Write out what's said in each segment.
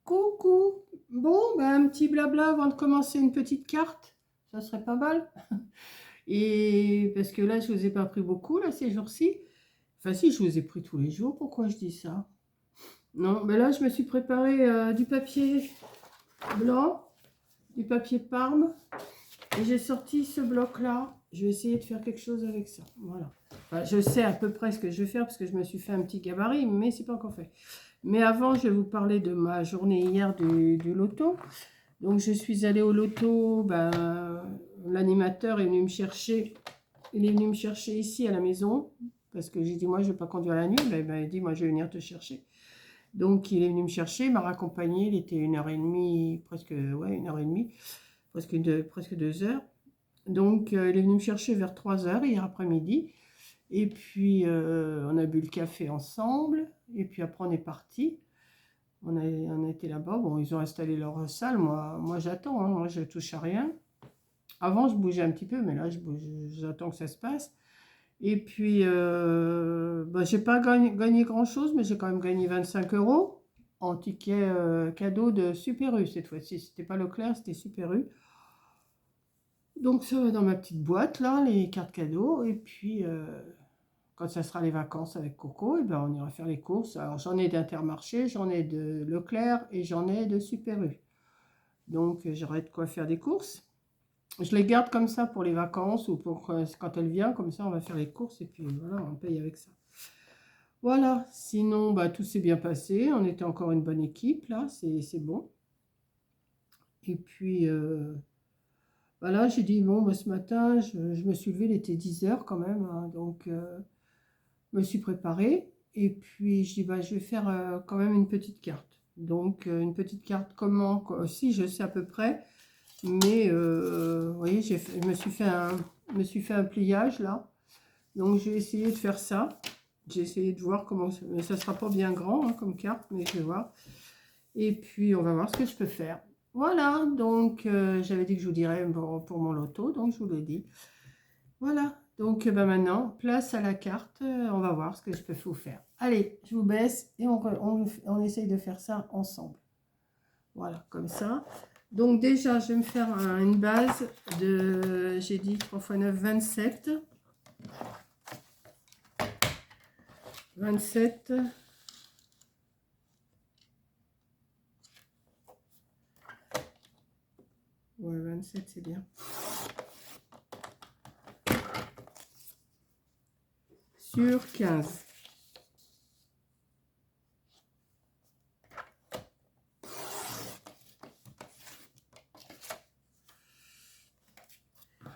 Coucou. Bon, ben, un petit blabla avant de commencer une petite carte. Ça serait pas mal. Et parce que là, je vous ai pas pris beaucoup, là, ces jours-ci. Enfin, si, je vous ai pris tous les jours. Pourquoi je dis ça? Non, mais là, je me suis préparé du papier blanc, du papier Parme. Et j'ai sorti ce bloc-là. Je vais essayer de faire quelque chose avec ça. Voilà. Enfin, je sais à peu près ce que je vais faire parce que je me suis fait un petit gabarit, mais c'est pas encore fait. Mais avant, je vais vous parler de ma journée hier du loto. Donc, je suis allée au loto. Ben, l'animateur est venu me chercher. Il est venu me chercher ici à la maison. Parce que j'ai dit, moi, je ne vais pas conduire la nuit. Ben, il m'a dit, moi, je vais venir te chercher. Donc, il est venu me chercher, il m'a raccompagné. Il était 1h30, presque, ouais, 1h30, presque 2 heures. Donc, il est venu me chercher vers 3 heures hier après-midi. Et puis, on a bu le café ensemble. Et puis après, on est parti. On a été là-bas. Bon, ils ont installé leur salle. Moi j'attends. Hein. Moi, je touche à rien. Avant, je bougeais un petit peu, mais là, j'attends que ça se passe. Et puis, bah, j'ai pas gagné grand-chose, mais j'ai quand même gagné 25 € en ticket cadeau de Super U cette fois-ci. C'était pas Leclerc, c'était Super U. Donc, ça va dans ma petite boîte, là, les cartes cadeaux. Et puis, quand ça sera les vacances avec Coco, et ben on ira faire les courses. Alors, j'en ai d'Intermarché, j'en ai de Leclerc et j'en ai de Super U. Donc, j'aurai de quoi faire des courses. Je les garde comme ça pour les vacances ou pour quand elle vient. Comme ça, on va faire les courses et puis voilà, on paye avec ça. Voilà. Sinon, bah, tout s'est bien passé. On était encore une bonne équipe, là. C'est bon. Et puis, voilà, j'ai dit, bon, bah, ce matin, je me suis levée, il était 10 h quand même. Hein, donc, je me suis préparée. Et puis, je dis, bah, je vais faire quand même une petite carte. Donc, une petite carte, comment? Si, je sais à peu près. Mais, vous voyez, je me suis fait un pliage, là. Donc, j'ai essayé de faire ça. J'ai essayé de voir comment... Mais ça ne sera pas bien grand, hein, comme carte, mais je vais voir. Et puis, on va voir ce que je peux faire. Voilà, donc, j'avais dit que je vous dirais pour mon loto, donc je vous l'ai dit. Voilà, donc ben maintenant, place à la carte, on va voir ce que je peux vous faire. Allez, je vous baisse et on essaye de faire ça ensemble. Voilà, comme ça. Donc déjà, je vais me faire une base de, j'ai dit 3 x 9, 27. 27. Ouais, 27, c'est bien. Sur 15.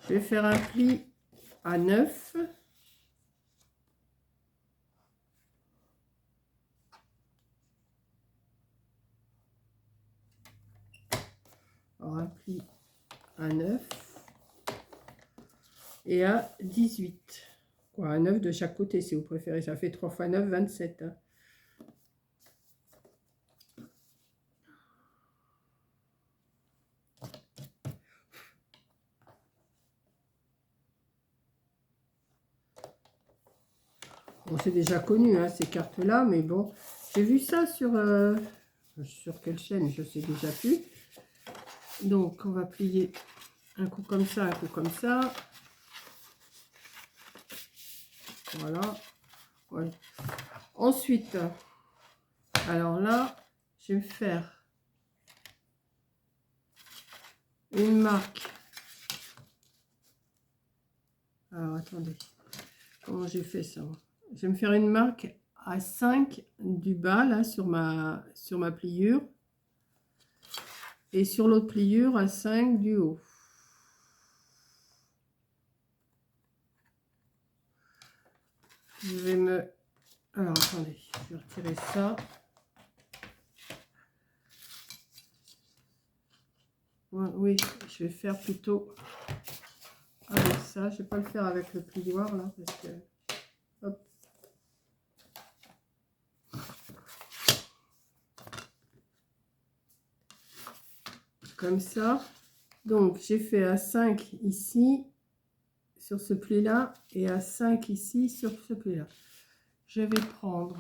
Je vais faire un pli à 9. Alors, un pli à 9 et à 18. Quoi, à 9 de chaque côté, si vous préférez. Ça fait 3 x 9, 27. Hein. Bon, c'est déjà connu, hein, ces cartes-là, mais bon, j'ai vu ça sur quelle chaîne, je sais déjà plus. Donc, on va plier un coup comme ça, un coup comme ça. Voilà. Ouais. Ensuite, alors là, je vais me faire une marque. Alors, attendez. Comment j'ai fait ça? Je vais me faire une marque à 5 du bas, là, sur ma pliure. Et sur l'autre pliure, à 5 du haut. Je vais me... Alors, attendez, je vais retirer ça. Ouais, oui, je vais faire plutôt avec ça. Je ne vais pas le faire avec le plioir, là, parce que... Hop. Comme ça. Donc, j'ai fait à 5 ici, sur ce pli-là, et à 5 ici, sur ce pli-là. Je vais prendre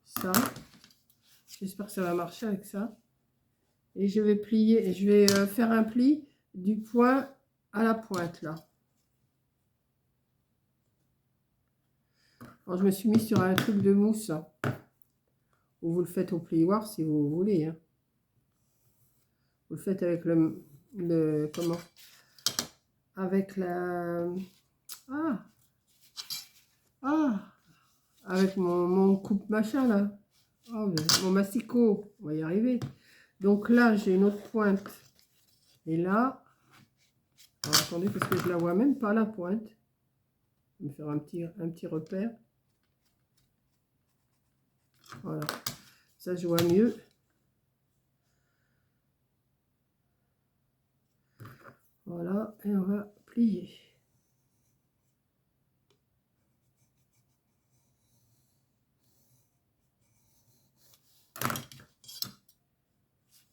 ça. Je J'espère que ça va marcher avec ça. Et je vais plier, je vais faire un pli du point à la pointe là. Alors, je me suis mis sur un truc de mousse. Ou vous le faites au plioir si vous voulez. Hein. Vous le faites avec comment? Avec la... Avec mon coupe machin là. Oh, mon massicot. On va y arriver. Donc là, j'ai une autre pointe. Et là... Alors, attendez, parce que je la vois même pas la pointe. Je vais me faire un petit repère. Voilà. Ça, je vois mieux. Voilà. Et on va plier.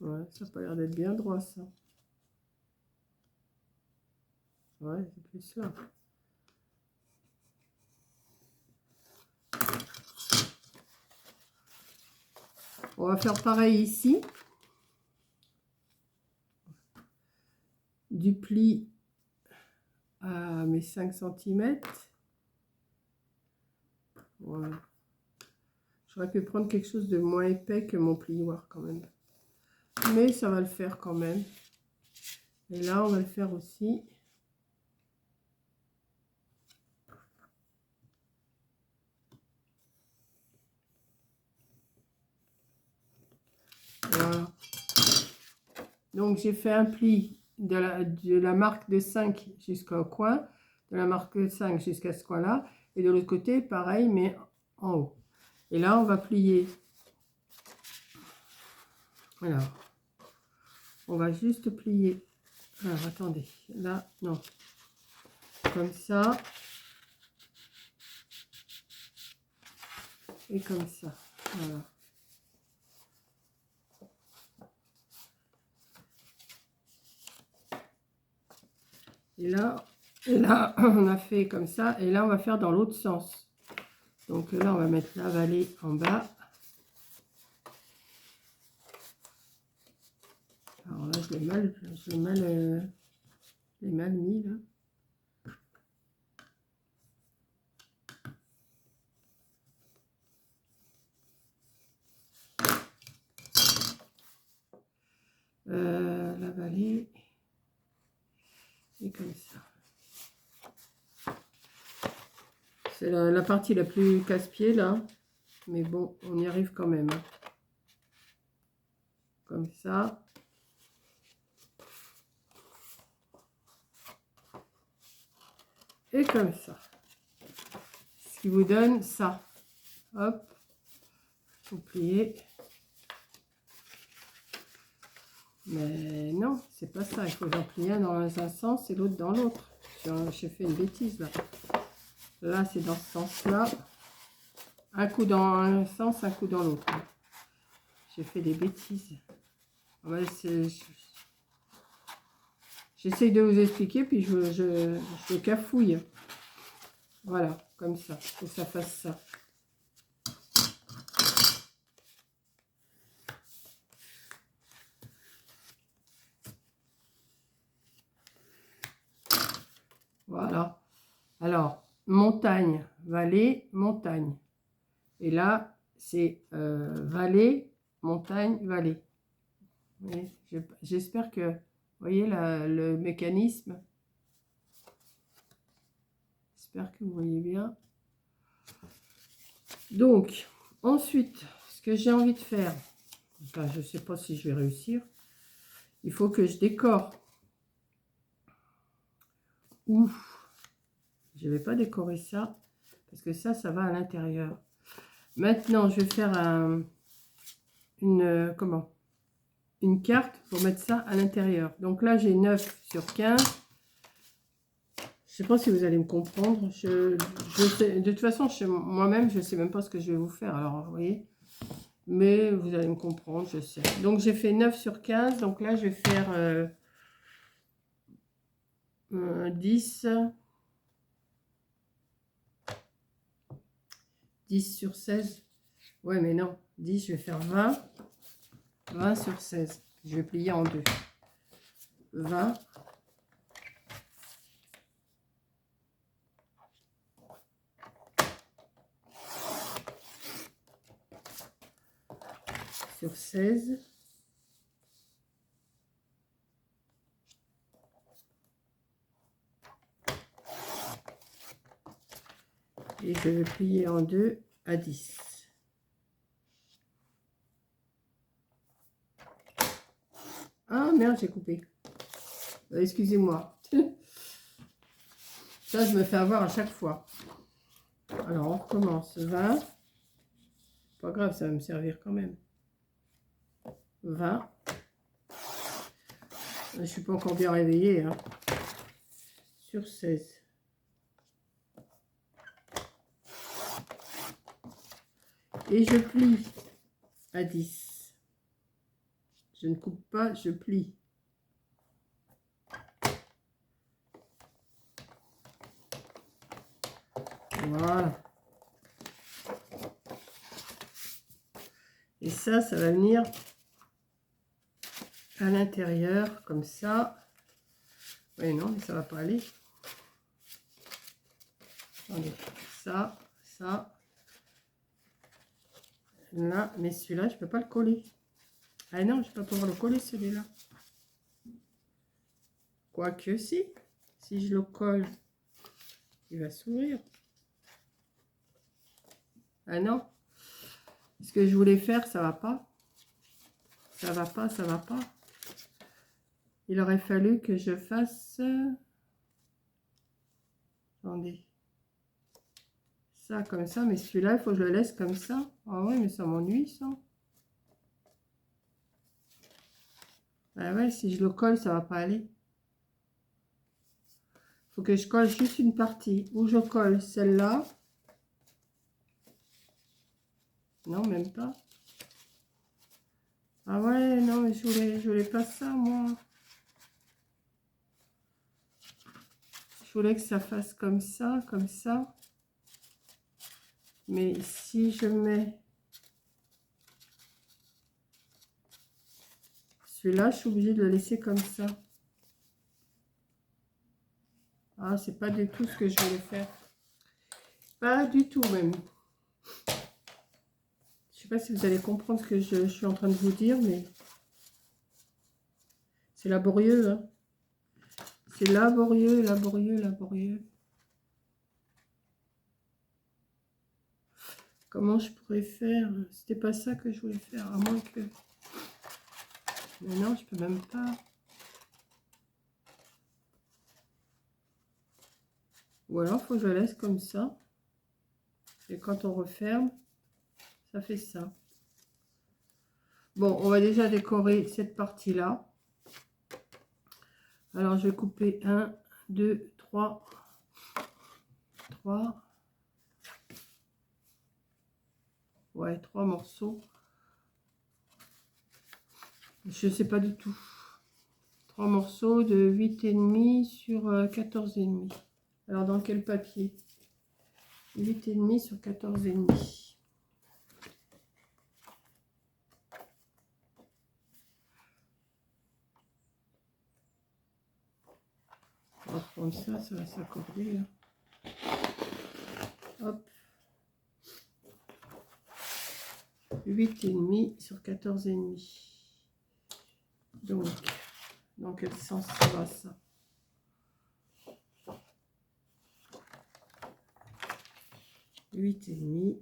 Ouais, ça n'a pas l'air d'être bien droit, ça. Ouais, c'est plus là. On va faire pareil ici. Du pli à mes 5 cm. Voilà. J'aurais pu prendre quelque chose de moins épais que mon plioir quand même. Mais ça va le faire quand même. Et là, on va le faire aussi. Voilà. Donc, j'ai fait un pli de la marque de 5 jusqu'au coin, de la marque de 5 jusqu'à ce coin-là. Et de l'autre côté, pareil, mais en haut. Et là, on va plier. Voilà. On va juste plier. Alors, attendez. Là, non. Comme ça. Et comme ça. Voilà. Et là, on a fait comme ça. Et là, on va faire dans l'autre sens. Donc là, on va mettre la vallée en bas. Alors là, je l'ai mal mis, là. La vallée. Et comme ça. C'est la partie la plus casse-pied, là. Mais bon, on y arrive quand même. Hein. Comme ça. Et comme ça. Ce qui vous donne ça. Hop. Vous pliez. Mais non, c'est pas ça. Il faut en plier un dans un sens et l'autre dans l'autre. J'ai fait une bêtise, là. Là, c'est dans ce sens-là. Un coup dans un sens, un coup dans l'autre. J'ai fait des bêtises. Ouais, j'essaye de vous expliquer, puis je cafouille. Voilà, comme ça. Il faut que ça fasse ça. Voilà. Alors, montagne, vallée, montagne. Et là, c'est vallée, montagne, vallée. J'espère que, vous voyez le mécanisme. J'espère que vous voyez bien. Donc, ensuite, ce que j'ai envie de faire, enfin, je ne sais pas si je vais réussir, il faut que je décore. Ouf, je ne vais pas décorer ça, parce que ça va à l'intérieur. Maintenant, je vais faire une carte pour mettre ça à l'intérieur. Donc là, j'ai 9 sur 15. Je ne sais pas si vous allez me comprendre. Je sais, de toute façon, moi-même, je ne sais même pas ce que je vais vous faire. Alors, vous voyez. Mais vous allez me comprendre, je sais. Donc, j'ai fait 9 sur 15. Donc là, je vais faire 10. 10 sur 16. Ouais, mais non. 10, je vais faire 20. 20 sur 16. Je vais plier en deux. 20. Sur 16. Et je vais plier en deux à 10. Ah merde, j'ai coupé. Excusez-moi. Ça, je me fais avoir à chaque fois. Alors, on recommence. 20. Pas grave, ça va me servir quand même. 20. Je suis pas encore bien réveillée. Hein. Sur 16. Et je plie à 10. Je ne coupe pas, je plie. Voilà. Et ça va venir à l'intérieur, comme ça. Oui, non, mais ça va pas aller. Attendez, ça. Là, mais celui-là, je peux pas le coller. Ah non, je ne vais pas pouvoir le coller, celui-là. Quoique, si je le colle, il va s'ouvrir. Ah non. Ce que je voulais faire, ça va pas. Ça va pas. Il aurait fallu que je fasse... Attendez. Ça, comme ça. Mais celui-là, il faut que je le laisse comme ça. Ah ouais, mais ça m'ennuie, ça. Ah ouais, si je le colle, ça va pas aller. Il faut que je colle juste une partie. Où je colle celle-là. Non, même pas. Ah ouais, non, mais je voulais pas ça, moi. Je voulais que ça fasse comme ça, comme ça. Mais si je mets celui-là, je suis obligée de le laisser comme ça. Ah, c'est pas du tout ce que je voulais faire. Pas du tout, même. Je sais pas si vous allez comprendre ce que je suis en train de vous dire, mais c'est laborieux, hein. C'est laborieux. Comment je pourrais faire? C'était pas ça que je voulais faire, à moins que... Mais non, je peux même pas. Ou alors, il faut que je le laisse comme ça. Et quand on referme, ça fait ça. Bon, on va déjà décorer cette partie-là. Alors, je vais couper 1, 2, 3. 3. Ouais, 3 morceaux. Je sais pas du tout. 3 morceaux de 8,5 sur 14,5. Alors, dans quel papier? 8,5 sur 14,5. On va prendre ça, ça va s'accorder là. Hop. 8,5 sur 14,5. Donc, dans quel sens ça va ça? 8,5.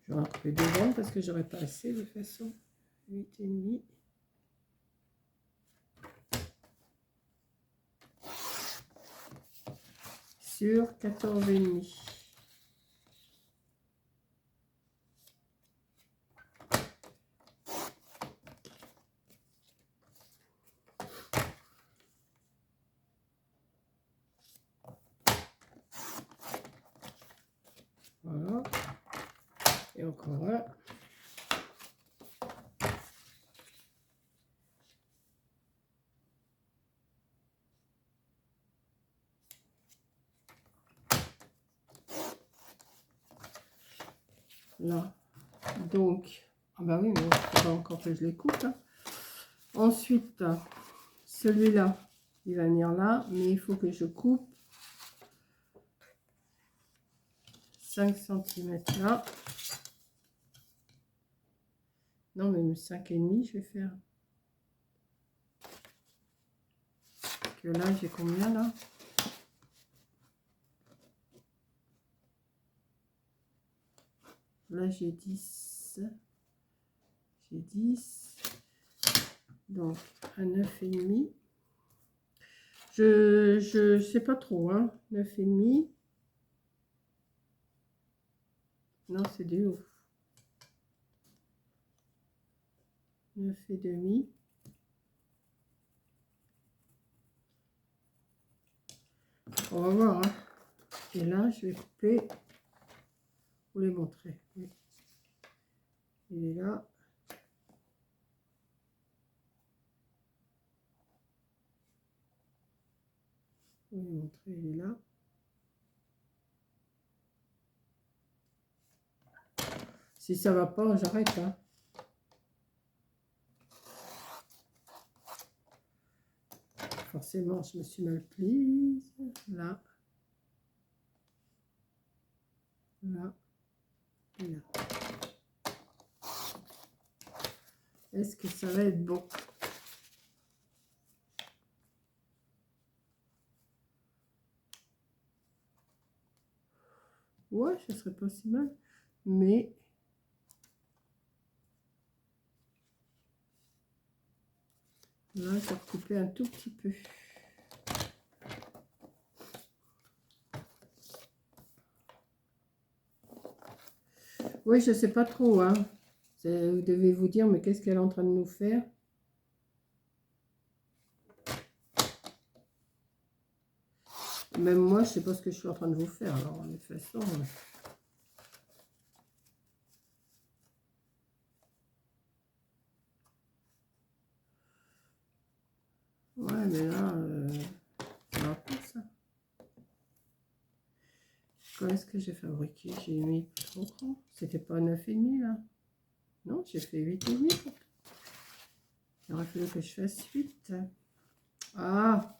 Je vais en couper devant parce que j'aurais pas assez de toute façon. 8,5. Sur 14,5. Voilà. puis encore un. Là, donc, ah bah oui, mais il faut pas encore que je les coupe. Hein. Ensuite, celui-là, il va venir là, mais il faut que je coupe 5 cm là. Non, mais 5,5 je vais faire. Parce que là, j'ai combien là? Là, j'ai 10. J'ai 10. Donc, à 9,5. Je sais pas trop, hein. 9,5. Non, c'est du haut. 9,5. On va voir, hein. Et là, je vais couper. Vous les montrer. Oui. Il est là. Vous les montrer, il est là. Si ça va pas, j'arrête, hein. Forcément, je me suis mal prise. Là. Là. Et là. Est-ce que ça va être bon? Ouais, ce serait pas si mal. Mais là, je vais recouper un tout petit peu. Oui, je sais pas trop, hein. Vous devez vous dire, mais qu'est-ce qu'elle est en train de nous faire? Même moi, je sais pas ce que je suis en train de vous faire. Alors, de toute façon... Ouais, mais là, ça va pas, ça. Quand est-ce que j'ai fabriqué? J'ai mis trop grand. C'était pas 9,5, là. Non, j'ai fait 8,5. Il aurait fallu que je fasse 8. Ah!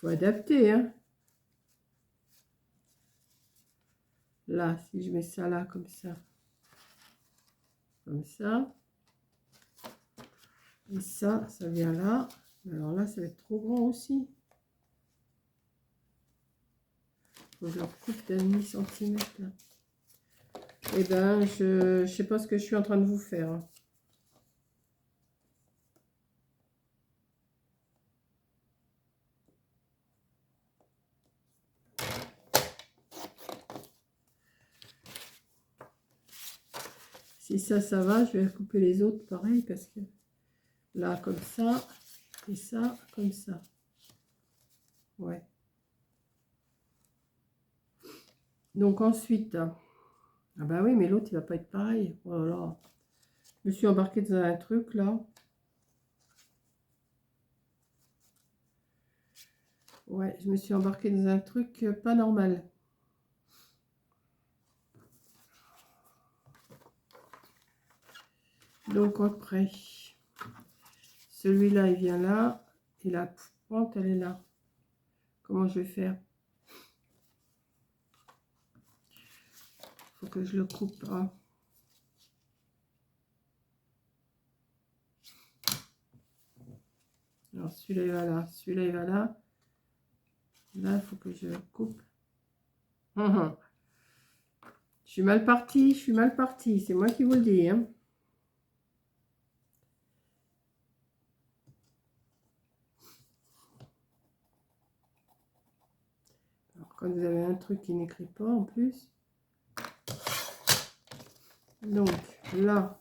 Faut adapter, hein. Là, si je mets ça là, comme ça. Comme ça. Et ça vient là. Alors là, ça va être trop grand aussi. Faut que je leur coupe d'un demi-centimètre là. Eh ben, je sais pas ce que je suis en train de vous faire. Hein. Si ça va, je vais couper les autres pareil parce que là, comme ça, et ça, comme ça. Ouais. Donc ensuite, ah bah oui, mais l'autre, il va pas être pareil. Oh là là. Je me suis embarquée dans un truc là. Ouais, je me suis embarquée dans un truc pas normal. Donc après, celui-là, il vient là. Et la pointe, elle est là. Comment je vais faire? Faut que je le coupe. Hein. Alors celui-là, il va là. Celui-là, il va là. Là, il faut que je coupe. Je suis mal partie. Je suis mal partie. C'est moi qui vous le dis. Hein. Alors, quand vous avez un truc qui n'écrit pas en plus. Donc, là.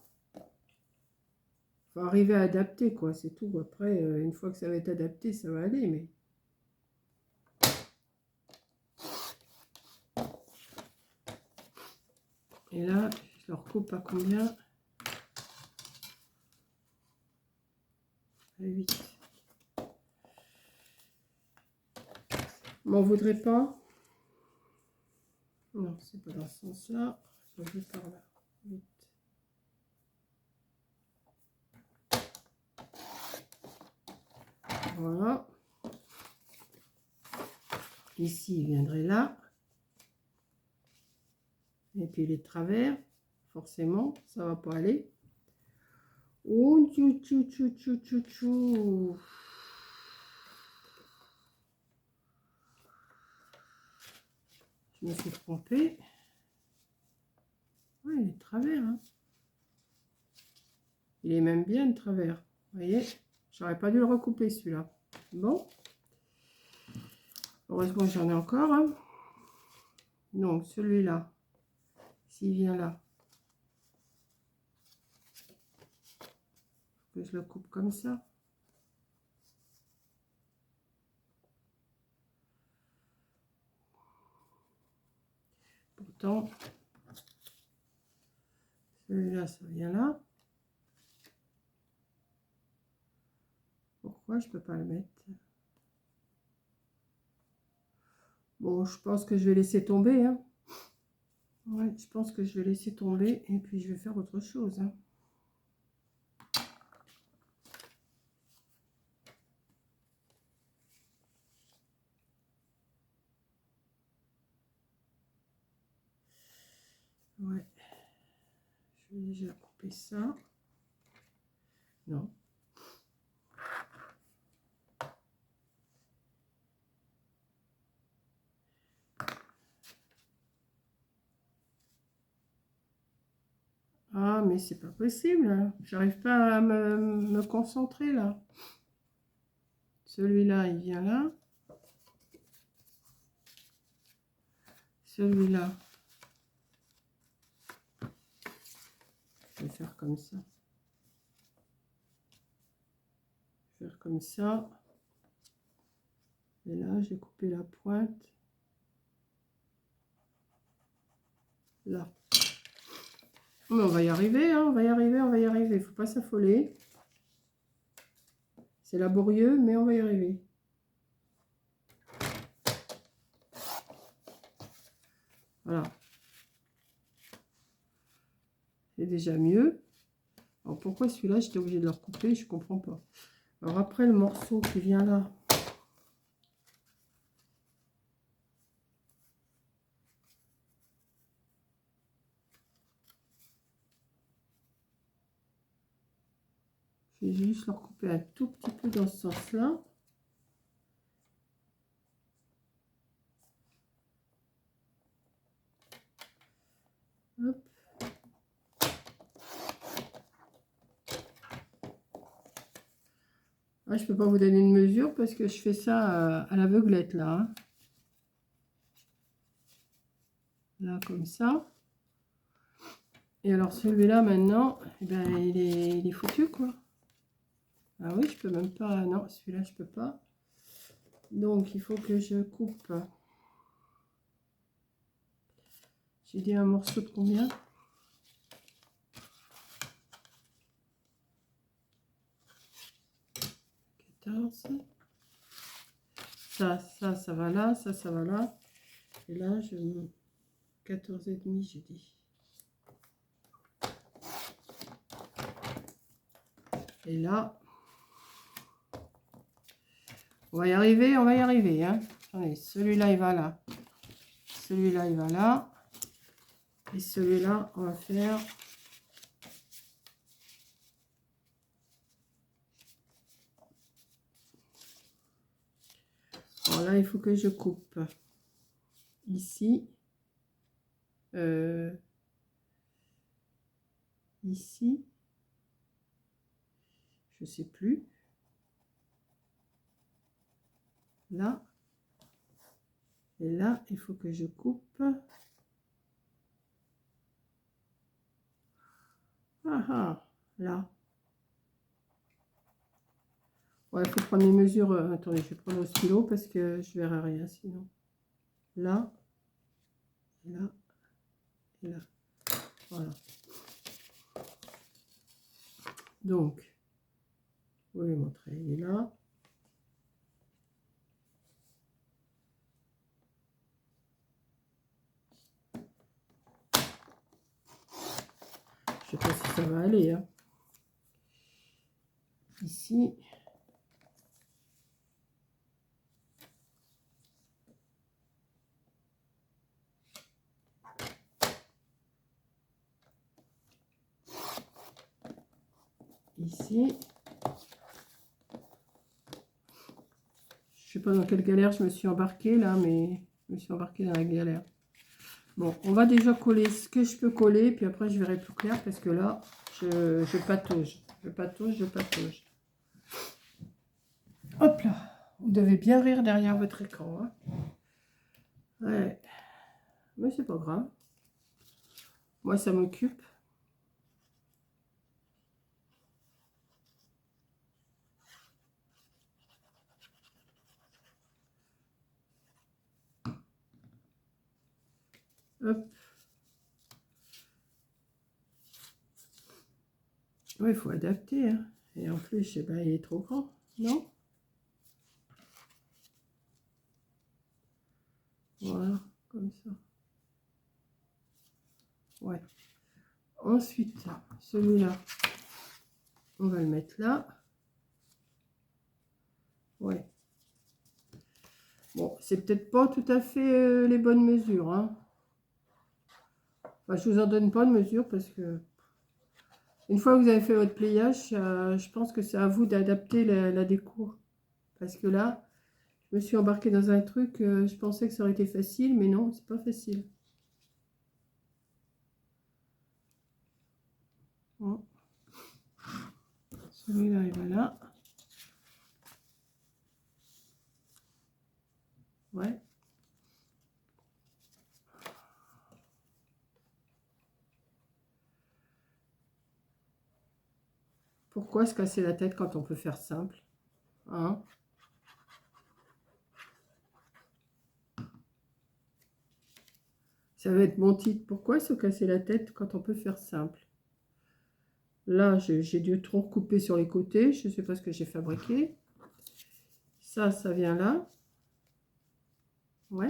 Faut arriver à adapter, quoi, c'est tout. Après, une fois que ça va être adapté, ça va aller, mais... Et là, je leur coupe à combien? À 8. M'en voudrez pas? Non, c'est pas dans ce sens-là. Je vais par là. 8. Voilà. Ici, il viendrait là. Et puis les travers, forcément, ça va pas aller. Oh, tchou, tchou, tchou, tchou, tchou, tchou. Je me suis trompée. Ouais, il est de travers. Hein. Il est même bien de travers. Vous voyez, j'aurais pas dû le recouper celui-là. Bon. Heureusement que j'en ai encore. Hein. Donc celui-là, s'il vient là, que je le coupe comme ça. Pourtant, celui-là, ça vient là. Pourquoi je peux pas le mettre? Bon, je pense que je vais laisser tomber. Hein. Ouais, je pense que je vais laisser tomber et puis je vais faire autre chose. Hein. Ouais. Je vais déjà couper ça. Non. Ah, mais c'est pas possible. Hein. J'arrive pas à me concentrer là. Celui-là, il vient là. Celui-là. Je vais faire comme ça. Je vais faire comme ça. Et là, j'ai coupé la pointe. Là. Mais on va y arriver, hein, on va y arriver, on va y arriver. Il ne faut pas s'affoler. C'est laborieux, mais on va y arriver. Voilà. C'est déjà mieux. Alors pourquoi celui-là, j'étais obligée de le recouper, je ne comprends pas. Alors après, le morceau qui vient là. Je vais juste le recouper un tout petit peu dans ce sens-là. Hop. Ah, je peux pas vous donner une mesure parce que je fais ça à l'aveuglette là. Hein. Là, comme ça. Et alors celui-là maintenant, eh ben, il est foutu quoi. Ah oui, je peux même pas. Non, celui-là, je peux pas. Donc, il faut que je coupe. J'ai dit un morceau de combien? 14. Ça va là, ça va là. Et là, je 14,5, j'ai dit. Et là, on va y arriver, on va y arriver. Hein. Attendez, celui-là, il va là. Celui-là, il va là. Et celui-là, on va faire... Alors là, il faut que je coupe. Ici. Ici. Je sais plus. Là. Et là, il faut que je coupe. Ah ah, là. Ouais, il faut prendre les mesures. Attendez, je vais prendre au stylo parce que je verrai rien sinon. Là, et là, et là. Voilà. Donc, vous voulez montrer, il est là. Je sais pas si ça va aller. Hein. Ici. Ici. Je sais pas dans quelle galère je me suis embarquée là, mais je me suis embarquée dans la galère. Bon, on va déjà coller ce que je peux coller, puis après je verrai plus clair parce que là, je patauge. Je patauge, je patauge. Hop là, vous devez bien rire derrière votre écran. Hein. Ouais, mais c'est pas grave. Moi, ça m'occupe. Hop. Oui, il faut adapter. Hein. Et en plus, je sais pas, il est trop grand, non? Voilà, comme ça. Ouais. Ensuite, celui-là, on va le mettre là. Ouais. Bon, c'est peut-être pas tout à fait les bonnes mesures. Hein. Enfin, je vous en donne pas de mesure parce que une fois que vous avez fait votre pliage, je pense que c'est à vous d'adapter la déco. Parce que là, je me suis embarquée dans un truc, je pensais que ça aurait été facile, mais non, c'est pas facile. Bon. Celui-là, il va là. Ouais. Pourquoi se casser la tête quand on peut faire simple? Hein? Ça va être mon titre. Pourquoi se casser la tête quand on peut faire simple? Là, j'ai dû trop recouper sur les côtés. Je ne sais pas ce que j'ai fabriqué. Ça vient là. Ouais.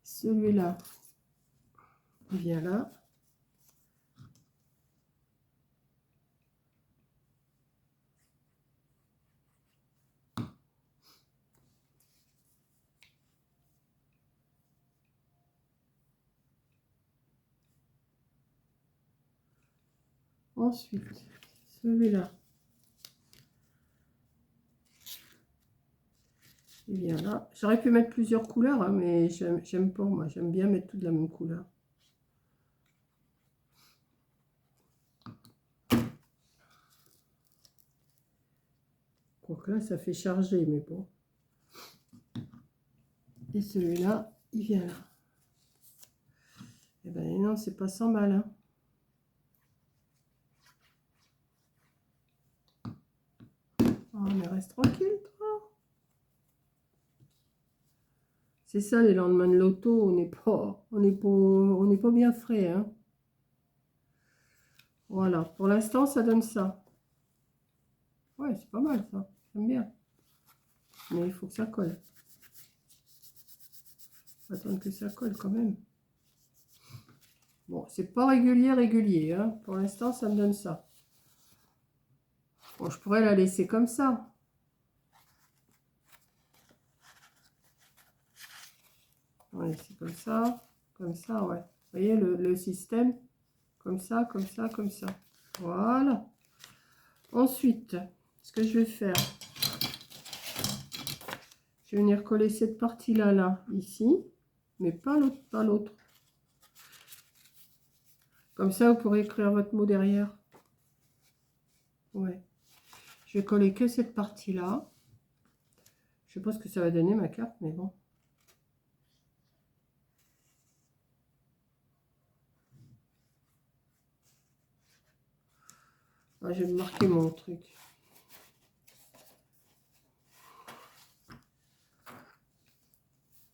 Celui-là, il vient là. Ensuite, celui-là, il vient là. J'aurais pu mettre plusieurs couleurs, hein, mais j'aime pas, moi. J'aime bien mettre tout de la même couleur. Donc là, ça fait charger, mais bon. Et celui-là, il vient là. Eh ben non, c'est pas sans mal, hein. Oh, mais reste tranquille, toi. C'est ça, les lendemains de loto, on n'est pas bien frais, hein. Voilà, pour l'instant, ça donne ça. Ouais, c'est pas mal, ça. J'aime bien. Mais il faut que ça colle. Faut attendre que ça colle quand même. Bon, c'est pas régulier, hein. Pour l'instant, ça me donne ça. Bon, je pourrais la laisser comme ça. Ouais, c'est comme ça, ouais. Vous voyez le système? Comme ça, comme ça, comme ça. Voilà. Ensuite, ce que je vais faire, je vais venir coller cette partie-là, là, ici. Mais pas l'autre, pas l'autre. Comme ça, vous pourrez écrire votre mot derrière. Ouais. Je vais coller que cette partie-là. Je sais pas ce que ça va donner ma carte, mais bon. Ah, je vais marquer mon truc.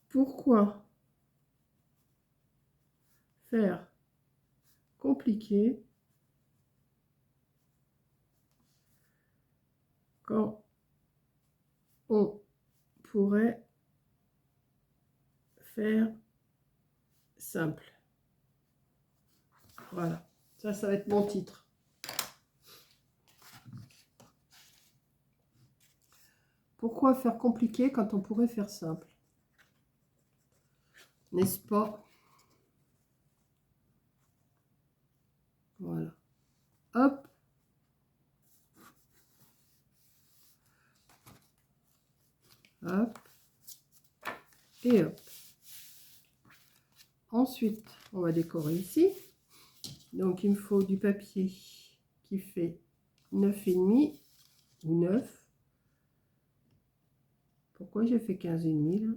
Pourquoi faire compliqué quand on pourrait faire simple? Voilà, ça va être mon titre. Pourquoi faire compliqué quand on pourrait faire simple? N'est-ce pas? Voilà. Hop. Hop. Et hop. Ensuite, on va décorer ici. Donc, il me faut du papier qui fait 9,5 ou 9. Pourquoi j'ai fait 15,5 là?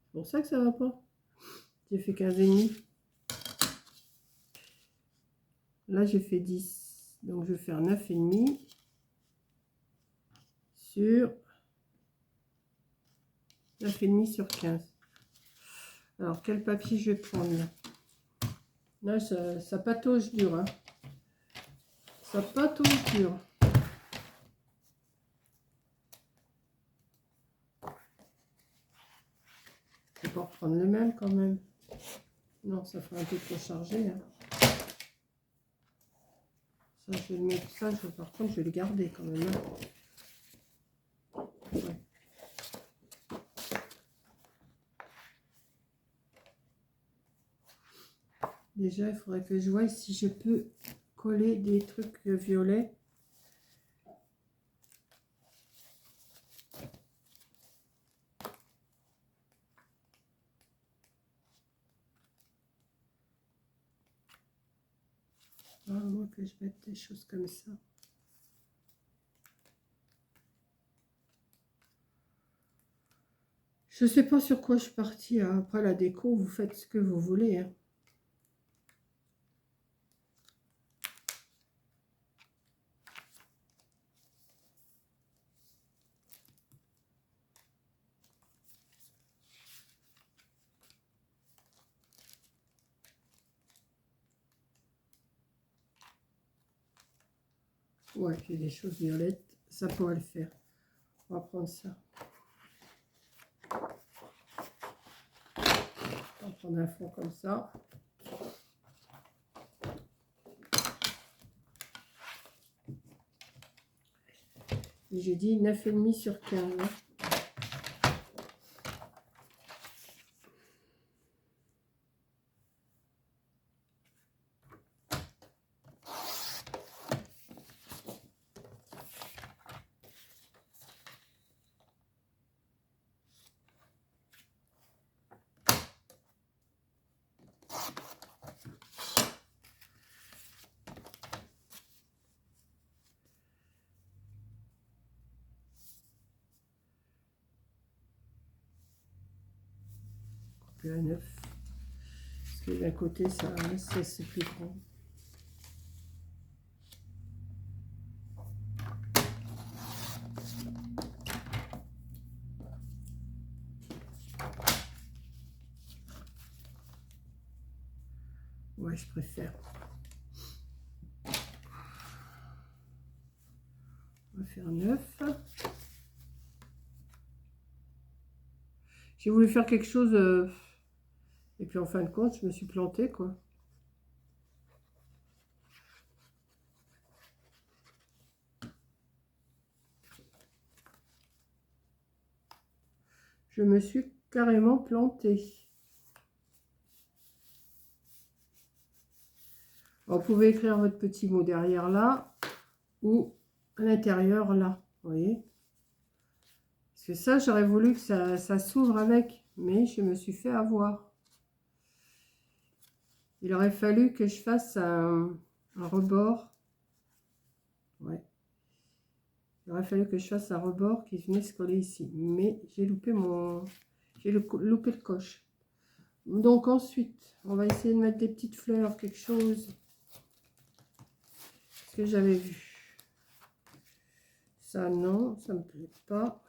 C'est pour ça que ça va pas. J'ai fait 15,5. Là, j'ai fait 10. Donc, je vais faire 9,5 sur 9,5 sur 15. Alors, quel papier je vais prendre là? Là, ça patauge dur. Hein. Ça patauge dur. Je vais pas reprendre le même quand même. Non, ça fait un peu trop chargé. Hein. Ça, je vais le mettre. Ça, par contre, je vais le garder quand même. Hein. Ouais. Déjà, il faudrait que je voie si je peux coller des trucs violets. Ah, moi que je mette des choses comme ça. Je sais pas sur quoi je suis partie. Hein. Après la déco, vous faites ce que vous voulez. Hein. Ouais, j'ai des choses violettes. Ça pourrait le faire. On va prendre ça. On va prendre un fond comme ça. Et j'ai dit 9,5 sur 15. Hein. Couper à 9. Parce que d'un côté, ça c'est plus grand. Ouais, je préfère. On va faire 9. J'ai voulu faire quelque chose et puis en fin de compte, je me suis plantée quoi. Je me suis carrément plantée. Vous pouvez écrire votre petit mot derrière là ou à l'intérieur là, vous voyez. Parce que ça, j'aurais voulu que ça s'ouvre avec, mais je me suis fait avoir. Il aurait fallu que je fasse un rebord Il aurait fallu que je fasse un rebord qui venait se coller ici. Mais j'ai loupé mon... J'ai loupé le coche. Donc ensuite, on va essayer de mettre des petites fleurs, quelque chose que j'avais vu. Ça, non, ça me plaît pas.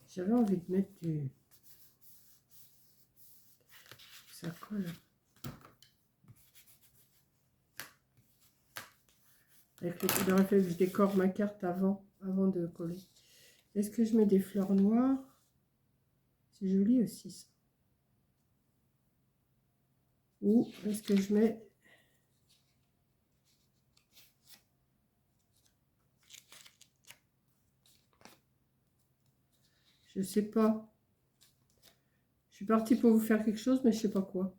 J'avais envie de mettre du... Ça colle. Avec le coup de réflexe, je décore ma carte avant de coller. Est-ce que je mets des fleurs noires? C'est joli aussi ça. Ou est-ce que je mets... Je sais pas. Je suis partie pour vous faire quelque chose, mais je sais pas quoi.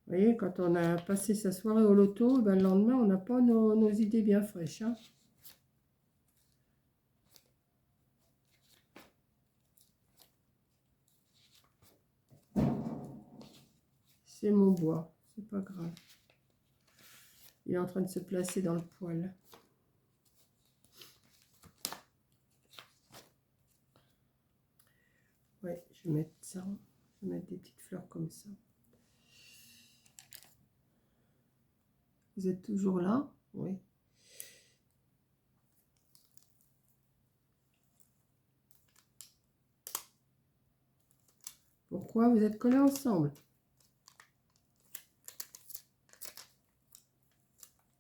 Vous voyez, quand on a passé sa soirée au loto, ben, le lendemain, on n'a pas nos idées bien fraîches. Hein. C'est mon bois, c'est pas grave. Il est en train de se placer dans le poêle. Ouais, je vais mettre ça. Je vais mettre des petites fleurs comme ça. Vous êtes toujours là? Oui. Pourquoi vous êtes collés ensemble?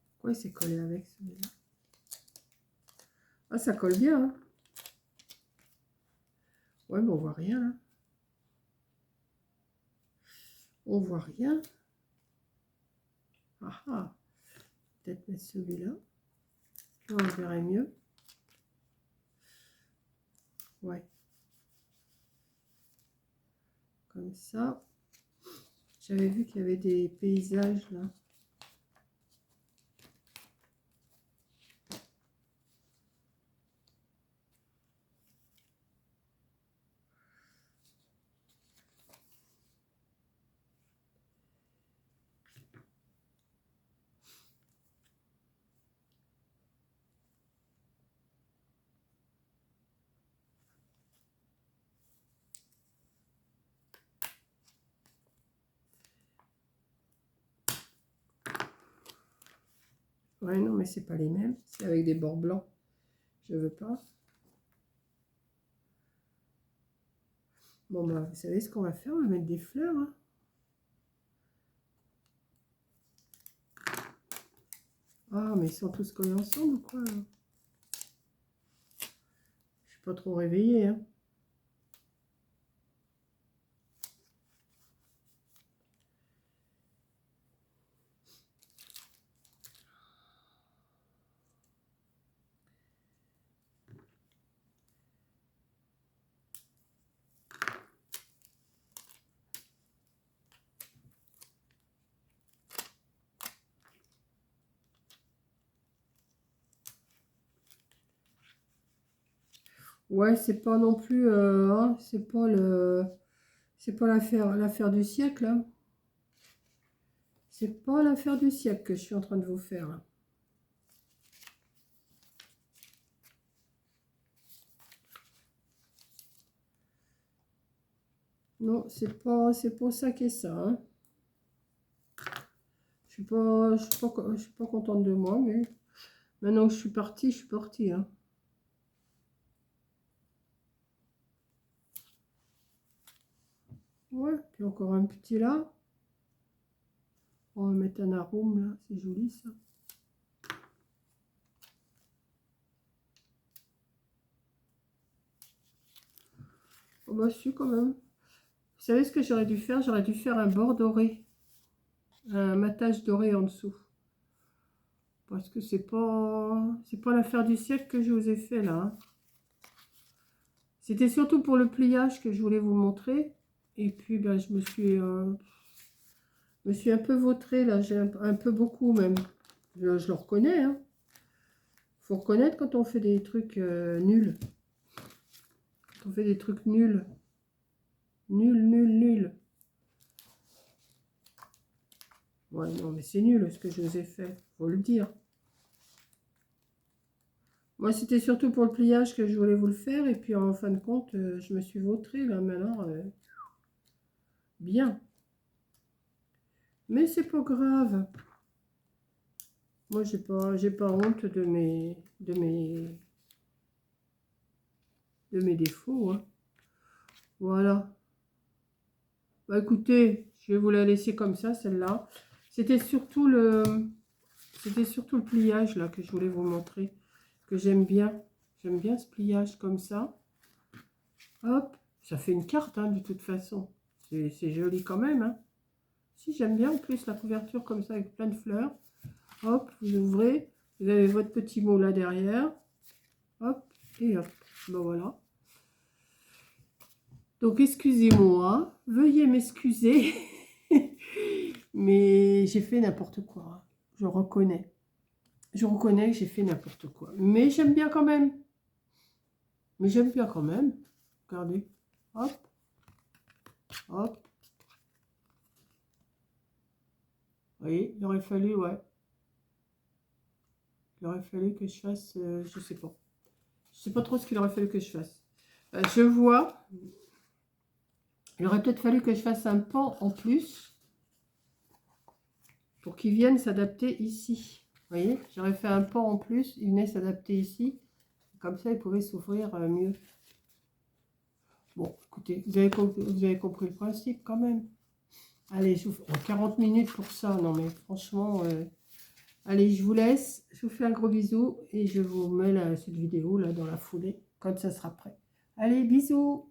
Pourquoi il s'est collé avec celui-là? Ah, ça colle bien. Hein. Ouais, mais on voit rien là. On voit rien. Ah ah. Peut-être mettre celui-là. On verrait mieux. Ouais. Comme ça. J'avais vu qu'il y avait des paysages là. Ouais, non, mais c'est pas les mêmes. C'est avec des bords blancs. Je veux pas. Bon, bah, vous savez ce qu'on va faire? On va mettre des fleurs. Hein. Ah, mais ils sont tous collés ensemble ou quoi? Là je suis pas trop réveillée. Hein. Ouais, c'est pas non plus, hein, c'est pas l'affaire du siècle. Hein. C'est pas l'affaire du siècle que je suis en train de vous faire. Là. Non, c'est pas ça qui est ça. Hein. Je suis pas contente de moi, mais maintenant que je suis partie, je suis partie. Hein. Ouais, puis encore un petit là. On va mettre un arôme là, c'est joli ça. Oh bah si quand même. Vous savez ce que j'aurais dû faire? J'aurais dû faire un bord doré. Un matage doré en dessous. Parce que c'est pas l'affaire du siècle que je vous ai fait là. Hein. C'était surtout pour le pliage que je voulais vous montrer. Et puis ben, je me suis un peu vautrée là. J'ai un peu beaucoup même. Je le reconnais. Hein. Faut reconnaître quand on fait des trucs nuls. Quand on fait des trucs nuls. Nul. Ouais, non, mais c'est nul ce que je vous ai fait. Faut le dire. Moi, c'était surtout pour le pliage que je voulais vous le faire. Et puis, en fin de compte, je me suis vautrée, là, maintenant. Bien. Mais c'est pas grave. Moi, j'ai pas honte de mes défauts, hein. Voilà. Bah, écoutez, je vais vous la laisser comme ça, celle-là. C'était surtout le pliage, là, que je voulais vous montrer. Que j'aime bien. J'aime bien ce pliage comme ça. Hop. Ça fait une carte, hein, de toute façon. C'est joli quand même, hein. Si, j'aime bien en plus la couverture comme ça avec plein de fleurs. Hop, vous ouvrez. Vous avez votre petit mot là derrière. Hop, et hop. Ben voilà. Donc, excusez-moi. Veuillez m'excuser. Mais j'ai fait n'importe quoi. Je reconnais. Je reconnais que j'ai fait n'importe quoi. Mais j'aime bien quand même. Mais j'aime bien quand même. Regardez. Hop. Hop. Vous voyez, il aurait fallu, ouais. Il aurait fallu que je fasse, je sais pas. Je sais pas trop ce qu'il aurait fallu que je fasse. Je vois. Il aurait peut-être fallu que je fasse un pan en plus pour qu'il vienne s'adapter ici. Vous voyez, j'aurais fait un pan en plus, il venait s'adapter ici. Comme ça, il pouvait s'ouvrir mieux. Bon, écoutez, vous avez compris le principe quand même. Allez, je vous fais 40 minutes pour ça. Non, mais franchement, allez, je vous laisse. Je vous fais un gros bisou et je vous mets cette vidéo là dans la foulée quand ça sera prêt. Allez, bisous!